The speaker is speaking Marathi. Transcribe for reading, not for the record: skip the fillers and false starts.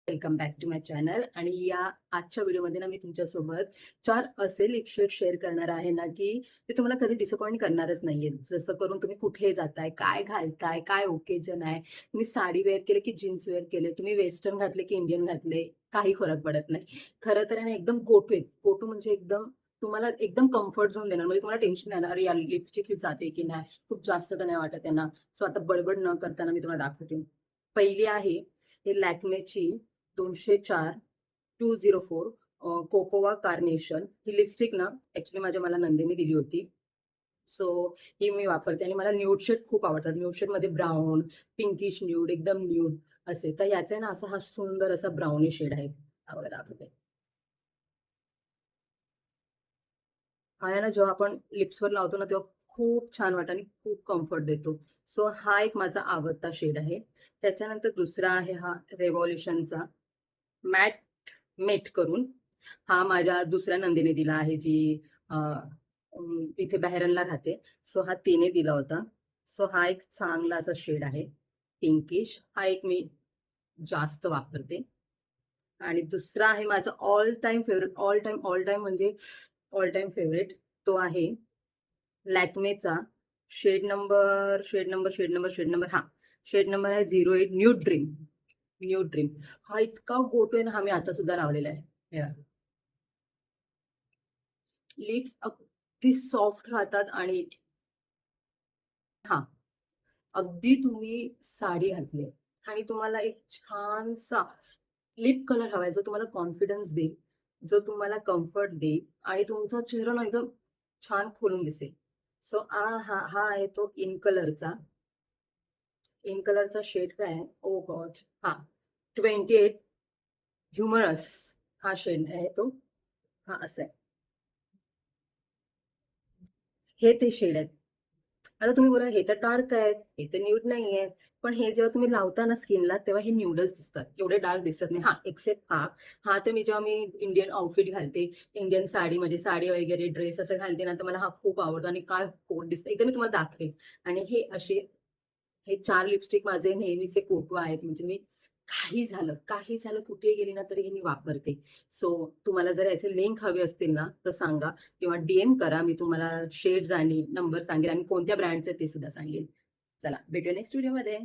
Welcome back to my channel. आणि या आजच्या व्हिडिओमध्ये ना मी तुमच्यासोबत 4 असे लिप शेड शेअर करणार आहे ना, की ते तुम्हाला कधी डिसअपॉइंट करणारच नाहीये. जसं करून तुम्ही कुठे जाताय, काय घालताय, काय ओकेजन आहे, तुम्ही साडी वेअर केले की जीन्स वेअर केले, तुम्ही वेस्टर्न घातले की इंडियन घातले, काही फरक पडत नाही. खरं तर आहे ना एकदम गो टू गो टू म्हणजे एकदम तुम्हाला एकदम कम्फर्ट झोन देणार. म्हणजे तुम्हाला टेन्शन नाही येणार, "अरे यार लिपस्टिक ही जाते की नाही, खूप जास्त तर नाही वाटत आहे ना." सो आता बडबड न करताना मी तुम्हाला दाखवते. पहिली आहे हे लॅक्मेची 204 204 कोकोवा कार्नेशन. ही लिपस्टिक ना मला नंदिनी दिली होती. सो ही मी वापरते आणि मला न्यूड शेड खूप आवडतात. न्यूड शेडमध्ये ब्राउन, पिंकिश न्यूड, एकदम न्यूड असे. तर याचा आहे ना असा हा सुंदर असा ब्राउनी शेड आहे. हा बघा दाखवते. हा आहे ना जेव्हा आपण लिप्सवर लावतो ना तेव्हा खूप छान वाटतं आणि खूप कम्फर्ट देतो. सो हा एक माझा आवडता शेड आहे. त्याच्यानंतर दुसरा आहे हा रेव्होल्यूशनचा मॅट मेट करून. हा माझ्या दुसऱ्या नंदीने दिला आहे जी इथे बहरनला राहते. सो हा तिने दिला होता. सो हा एक चांगला असा शेड आहे, पिंकिश. हा एक मी जास्त वापरते. आणि दुसरा आहे माझा all time favourite, all time म्हणजे ऑल टाईम फेव्हरेट. तो आहे लॅक्मेचा शेड नंबर हां, शेड नंबर आहे 08 न्यूड ड्रीम. Nude dream. हा इतका गोटू आहे ना, हा मी आता सुद्धा लावलेला आहे. हे बघा. लिप्स अगदी सॉफ्ट राहतात आणि हां, अगदी तुम्ही साडी घातली आणि तुम्हाला एक छानसा लिप कलर हवाय, जो तुम्हाला कॉन्फिडन्स देईल, जो तुम्हाला कम्फर्ट देईल आणि तुमचा चेहरा ना एकदम छान खुलून दिसेल. सो हा आहे तो इन कलरचा. इन कलरचा शेड काय आहे? ओह गॉड! हां, 28 ह्युमरस हा शेड आहे तो. हां, असं आहे. हे ते शेड आहेत. आता तुम्ही बोलाल हे तर डार्क आहेत, हे तर न्यूड नाहीये. पण हे जेव्हा तुम्ही लावता ना स्किनला तेव्हा हे न्यूडच दिसतात. एवढे डार्क दिसत नाही. हां, एक्सेप्ट हा तर जेव्हा मी इंडियन आउटफिट घालते, इंडियन साडी म्हणजे साडी वगैरे ड्रेस असं घालते ना, तर मला हा खूप आवडतो आणि काय गोड दिसतं. एकदा मी तुम्हाला दाखवेन. आणि हे 4 लिपस्टिक माझे नेहमीचे फोटो आहेत. म्हणजे मी काही झालं, कुठेही गेली ना, तरी हे मी वापरते. सो तुम्हाला जर याचे लिंक हवे असतील ना, तर सांगा किंवा डी करा. मी तुम्हाला शेड्स आणि नंबर सांगेन आणि कोणत्या ब्रँडचे ते सुद्धा सांगेन. चला, भेटूया नेक्स्ट व्हिडिओमध्ये.